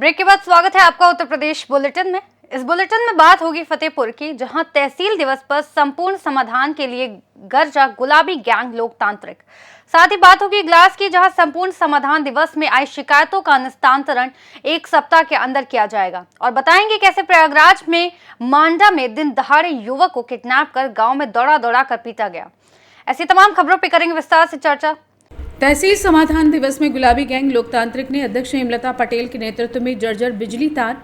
Break के बाद स्वागत है आपका उत्तर प्रदेश बुलेटिन में। इस बुलेटिन में बात होगी फतेहपुर की, जहां तहसील दिवस पर संपूर्ण समाधान के लिए गरजा गुलाबी गैंग लोकतांत्रिक। साथ ही बात होगी इगलास की, जहां संपूर्ण समाधान दिवस में आई शिकायतों का निस्तारण 1 सप्ताह के अंदर किया जाएगा। और बताएंगे कैसे प्रयागराज में मांडा में दिन दहाड़े युवक को किडनैप कर गाँव में दौड़ा दौड़ा कर पीटा गया। ऐसी तमाम खबरों पर करेंगे विस्तार से चर्चा। तहसील समाधान दिवस में गुलाबी गैंग लोकतांत्रिक ने अध्यक्ष हेमलता पटेल के नेतृत्व में जर्जर बिजली तार,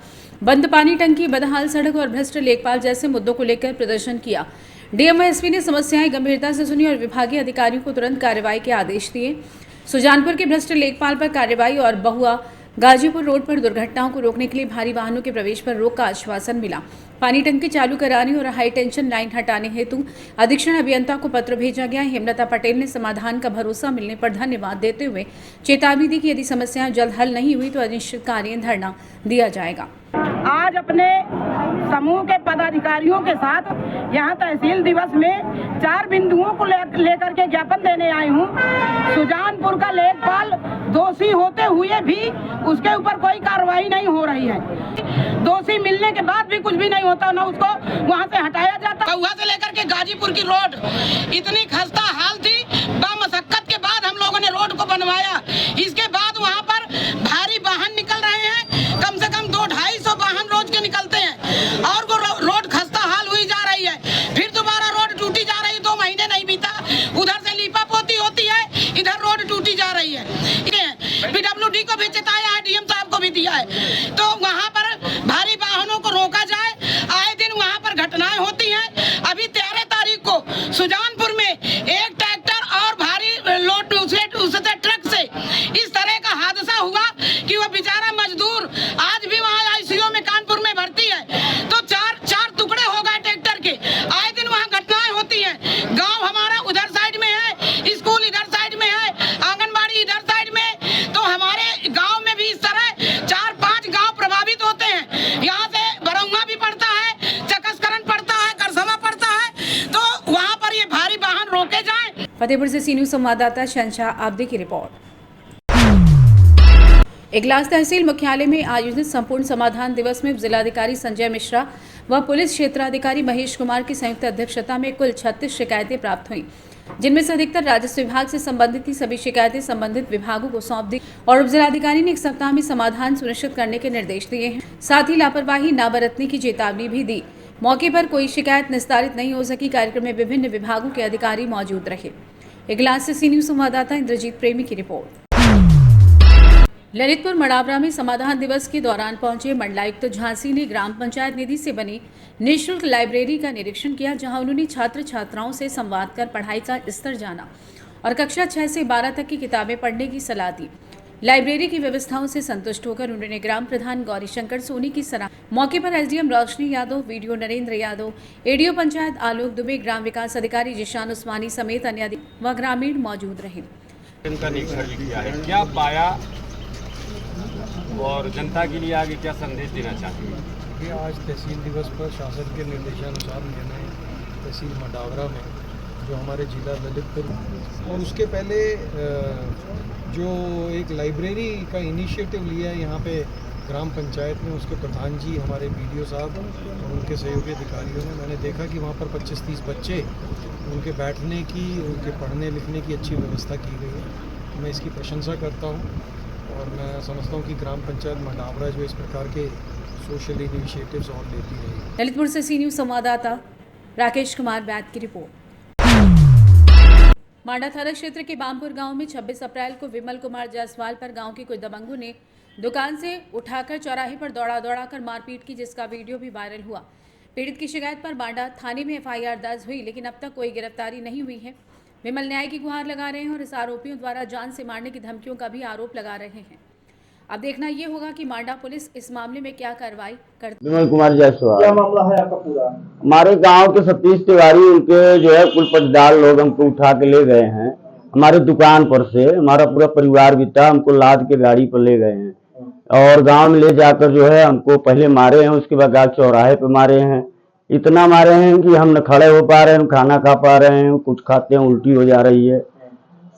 बंद पानी टंकी, बदहाल सड़क और भ्रष्ट लेखपाल जैसे मुद्दों को लेकर प्रदर्शन किया। डीएम व एसपी ने समस्याएं गंभीरता से सुनी और विभागीय अधिकारियों को तुरंत कार्रवाई के आदेश दिए। सुजानपुर के भ्रष्ट लेखपाल पर कार्रवाई और बहुआ गाजीपुर रोड पर दुर्घटनाओं को रोकने के लिए भारी वाहनों के प्रवेश पर रोक का आश्वासन मिला। पानी टंकी चालू कराने और हाई टेंशन लाइन हटाने हेतु अधीक्षण अभियंता को पत्र भेजा गया। हेमलता पटेल ने समाधान का भरोसा मिलने पर धन्यवाद देते हुए चेतावनी दी कि यदि समस्याएं जल्द हल नहीं हुई तो अनिश्चितकालीन धरना दिया जाएगा। आज अपने समूह के पदाधिकारियों के साथ यहाँ तहसील दिवस में 4 बिंदुओं को लेकर के ज्ञापन देने आई हूँ। सुजानपुर का लेखपाल दोषी होते हुए भी उसके ऊपर कोई कार्रवाई नहीं हो रही है। दोषी मिलने के बाद भी कुछ भी नहीं होता, ना उसको वहाँ से हटाया जाता। वहाँ से लेकर के गाजीपुर की रोड इतनी खस्ता हाल थी, बामशक्कत के बाद हम लोगों ने रोड को बनवाया। इसके बाद वहाँ पर भारी वाहन निकल रहे हैं, कम से कम 200-250 वाहन रोज के निकलते हैं और वो रोड खस्ता हाल हुई जा रही है। फिर दोबारा रोड टूटी जा रही है, 2 महीने नहीं बीता, उधर से लीपा पोती होती है, इधर रोड टूटी जा रही है। पीडब्ल्यूडी को भी चिताया है, डीएम साहब को भी दिया है, तो वहाँ पर भारी वाहनों को रोका जाए। आए दिन वहाँ पर घटनाएं होती हैं। अभी 13 तारीख को सुजानपुर में एक ट्रैक्टर और भारी लोड उससे ट्रक से इस तरह का हादसा हुआ कि वो बेचारा मजदूर आज भी वहाँ आईसीयू में कानपुर में भर्ती है। तो चार टुकड़े हो गए ट्रैक्टर के। आए दिन वहाँ घटनाएं होती हैं। गांव हमारा उधर साइड में है, स्कूल इधर साइड में है, आंगनबाड़ी इधर साइड में, तो हमारे गांव में भी इस तरह 4-5 गांव प्रभावित होते हैं। यहाँ से बरौंगा भी पड़ता है, चकसकरन पड़ता है, करसमा पड़ता है, तो वहाँ पर ये भारी वाहन रोके जाए। फतेहपुर से सी न्यूज संवाददाता शहनशाह आब्दी की रिपोर्ट। इगलास तहसील मुख्यालय में आयोजित संपूर्ण समाधान दिवस में जिलाधिकारी संजय मिश्रा व पुलिस क्षेत्राधिकारी महेश कुमार की संयुक्त अध्यक्षता में कुल 36 शिकायतें प्राप्त हुईं, जिनमें से अधिकतर राजस्व विभाग से संबंधित थी। सभी शिकायतें संबंधित विभागों को सौंप दी और उप जिलाधिकारी ने 1 सप्ताह में समाधान सुनिश्चित करने के निर्देश दिए हैं। साथ ही लापरवाही न बरतने की चेतावनी भी दी। मौके पर कोई शिकायत निस्तारित नहीं हो सकी। कार्यक्रम में विभिन्न विभागों के अधिकारी मौजूद रहे। इगलास से सी न्यूज संवाददाता इंद्रजीत प्रेमी की रिपोर्ट। ललितपुर मड़ावरा में समाधान दिवस के दौरान पहुंचे मंडलायुक्त झांसी ने ग्राम पंचायत निधि से बनी निःशुल्क लाइब्रेरी का निरीक्षण किया, जहां उन्होंने छात्र छात्राओं से संवाद कर पढ़ाई का स्तर जाना और कक्षा 6 से 12 तक की किताबें पढ़ने की सलाह दी। लाइब्रेरी की व्यवस्थाओं से संतुष्ट होकर उन्होंने ग्राम प्रधान गौरीशंकर सोनी की सराहना। मौके पर एसडीएम रोशनी यादव, वीडियो नरेंद्र यादव, एडीओ पंचायत आलोक दुबे, ग्राम विकास अधिकारी जिशान उस्मानी समेत अन्य अधिकारी व ग्रामीण मौजूद रहे। क्या पाया और जनता के लिए आगे क्या संदेश देना चाहते हैं? आज तहसील दिवस पर शासन के निर्देशानुसार मैंने तहसील मडावरा में जो हमारे जिला ललितपुर और उसके पहले जो एक लाइब्रेरी का इनिशिएटिव लिया है यहाँ पे ग्राम पंचायत में, उसके प्रधान जी हमारे बीडीओ साहब और उनके सहयोगी अधिकारियों ने, मैंने देखा कि वहाँ पर 25-30 बच्चे, उनके बैठने की, उनके पढ़ने लिखने की अच्छी व्यवस्था की गई है। मैं इसकी प्रशंसा करता हूँ और मैं समझता हूँ कि ग्राम पंचायत मडावरा जो इस प्रकार के सोशल इनिशिएटिव्स और लेती रही। ललितपुर से सी न्यूज संवाददाता राकेश कुमार बैद की रिपोर्ट। मांडा थाना क्षेत्र के बामपुर गांव में 26 अप्रैल को विमल कुमार जायसवाल पर गांव के कुछ दबंगों ने दुकान से उठाकर चौराहे पर दौड़ा कर मारपीट की, जिसका वीडियो भी वायरल हुआ। पीड़ित की शिकायत पर मांडा थाने में एफआईआर दर्ज हुई, लेकिन अब तक कोई गिरफ्तारी नहीं हुई है। विमल न्याय की गुहार लगा रहे हैं और इस आरोपियों द्वारा जान से मारने की धमकियों का भी आरोप लगा रहे हैं। अब देखना ये होगा कि मांडा पुलिस इस मामले में क्या कार्रवाई करती है। विमल कुमार जायसवाल, क्या मामला है आपका पूरा? हमारे गांव के सतीश तिवारी, उनके जो है कुल 50 लोग हमको उठा के ले गए हैं हमारे दुकान पर से। हमारा पूरा परिवार भी था, हमको लाद के गाड़ी पर ले गए हैं और गांव में ले जाकर जो है हमको पहले मारे हैं, उसके बाद चौराहे पे मारे हैं। इतना मारे हैं कि हम न खड़े हो पा रहे हैं, खाना खा पा रहे हैं, कुछ खाते हैं उल्टी हो जा रही है।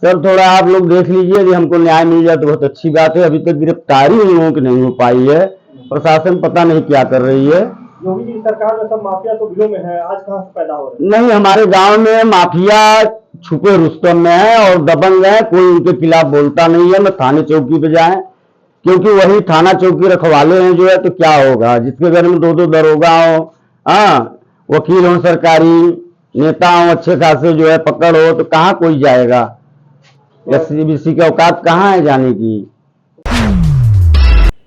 सर थोड़ा आप लोग देख लीजिए, यदि हमको न्याय मिल जाए तो बहुत अच्छी बात है। अभी तक गिरफ्तारी उन लोगों की नहीं हो पाई है, प्रशासन पता नहीं क्या कर रही है। योगी जी की सरकार में सब माफिया तो बिलों में है, आज कहाँ से पैदा हो रहे नहीं, हमारे गांव में माफिया छुपे रुस्तम में है और दबंग है, कोई उनके खिलाफ बोलता नहीं है। न थाने चौकी पे जाए, क्योंकि वही थाना चौकी रखवाले हैं जो है, तो क्या होगा जिसके घर में दो दरोगा हो, हाँ वकील हो, सरकारी नेता हो, अच्छे खासे जो है पकड़ हो, तो कहाँ कोई जाएगा। एससीबीसी की औकात कहाँ है जाने की।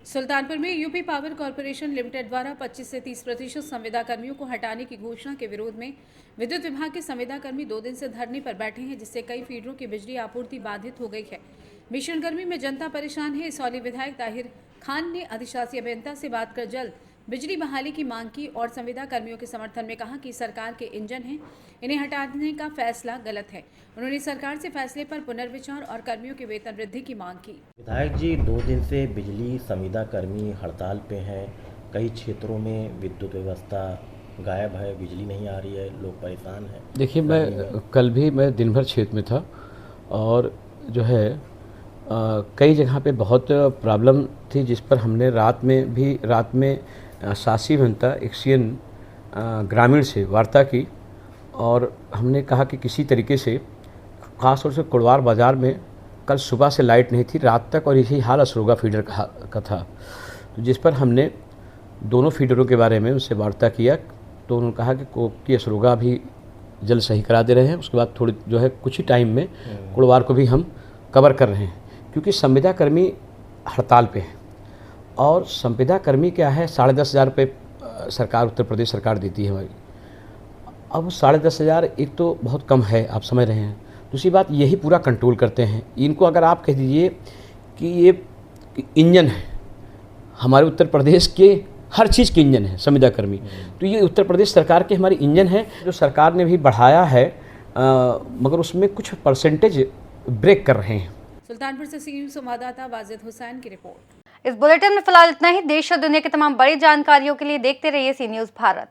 सुल्तानपुर में यूपी पावर कॉर्पोरेशन लिमिटेड द्वारा 25 से 30% संविदा कर्मियों को हटाने की घोषणा के विरोध में विद्युत विभाग के संविदा कर्मी 2 दिन से धरने पर बैठे हैं, जिससे कई फीडरों की बिजली आपूर्ति बाधित हो गई है। भीषण गर्मी में जनता परेशान है। इसौली विधायक ताहिर खान ने अधिशासी अभियंता से बात कर जल्द बिजली बहाली की मांग की और संविदा कर्मियों के समर्थन में कहा कि सरकार के इंजन हैं, इन्हें हटाने का फैसला गलत है। उन्होंने सरकार से फैसले पर पुनर्विचार और कर्मियों के वेतन वृद्धि की मांग की। विधायक जी, 2 दिन से बिजली संविदा कर्मी हड़ताल पे हैं। कई क्षेत्रों में विद्युत व्यवस्था गायब है, बिजली नहीं आ रही है, लोग परेशान हैं। देखिए, कल भी मैं दिन भर क्षेत्र में था और जो है कई जगह पे बहुत प्रॉब्लम थी, जिस पर हमने रात में शासी अभियंता एक्सियन ग्रामीण से वार्ता की और हमने कहा कि किसी तरीके से ख़ासतौर से कुड़वार बाज़ार में कल सुबह से लाइट नहीं थी रात तक, और यही हाल असरोगा फीडर का था। तो जिस पर हमने दोनों फीडरों के बारे में उनसे वार्ता किया, तो उन्होंने कहा कि असरोगा भी जल्द सही करा दे रहे हैं। उसके बाद थोड़ी जो है कुछ ही टाइम में कुड़वार को भी हम कवर कर रहे हैं, क्योंकि संविदा कर्मी हड़ताल पे हैं। और संविदा कर्मी क्या है, 10,500 रुपये सरकार, उत्तर प्रदेश सरकार देती है हमारी। अब 10,500 एक तो बहुत कम है, आप समझ रहे हैं। दूसरी बात, यही पूरा कंट्रोल करते हैं। इनको अगर आप कह दीजिए कि ये इंजन है, हमारे उत्तर प्रदेश के हर चीज़ के इंजन है संविदा कर्मी, तो ये उत्तर प्रदेश सरकार के हमारे इंजन है। जो सरकार ने भी बढ़ाया है, मगर उसमें कुछ परसेंटेज ब्रेक कर रहे हैं। सुल्तानपुर से सीनियर संवाददाता वाजिद हुसैन की रिपोर्ट। इस बुलेटिन में फिलहाल इतना ही। देश और दुनिया की तमाम बड़ी जानकारियों के लिए देखते रहिए सी न्यूज़ भारत।